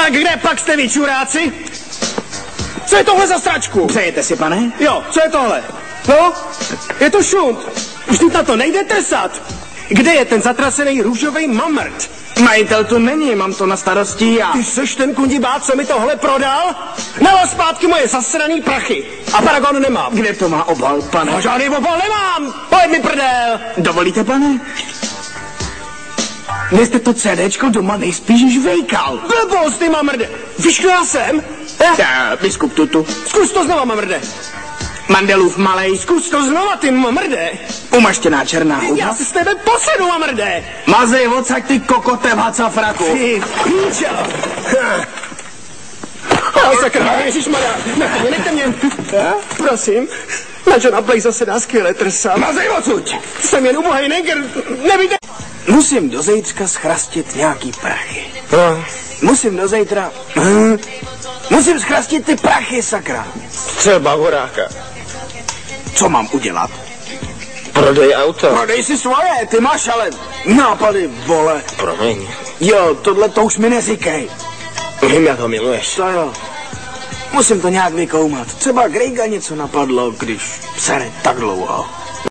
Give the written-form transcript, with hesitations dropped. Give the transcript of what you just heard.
Tak kde pak jste vy, čuráci? Co je tohle za stračku? Přejete si, pane? Jo, co je tohle? No, je to šunt. Vždyť na to nejde trsat. Kde je ten zatracený růžový mamrt? Majitel tu není, mám to na starosti já. Ty seš ten kundibát, co mi tohle prodal? Nalož zpátky moje zasraný prachy. A paragon nemám. Kde to má obal, pane? No, žádný obal nemám. Pojď mi prdel. Dovolíte, pane? Vy jste to CDčko doma nejspíš žvejkal. Blbost, ty mamrde. Víš, kdo já jsem? Biskup Tutu. Zkus to znova, mamrde. Mandelův malej. Zkus to znova, ty mamrde. Umaštěná černá huba. Já si z tebe posedu, mamrde. Mazej odsaď, ty kokote v hacafraku. Ty píčo. Sakra, ježišmarja. Nechte mě. Prosím. Na Johna Blaze se dá skvěle trsat. Mazej odsuď. Jsem jen ubohej negr. Nevíte. Musím do zítřka schrastit nějaký prachy. Musím do zítra... Musím schrastit ty prachy, sakra. Třeba horáka. Co mám udělat? Prodej auto. Prodej si svoje, ty máš ale nápady, vole. Promiň. Jo, tohle to už mi neříkej. Vím, jak ho miluješ. To jo. Musím to nějak vykoumat. Třeba Grega něco napadlo, když sere tak dlouho.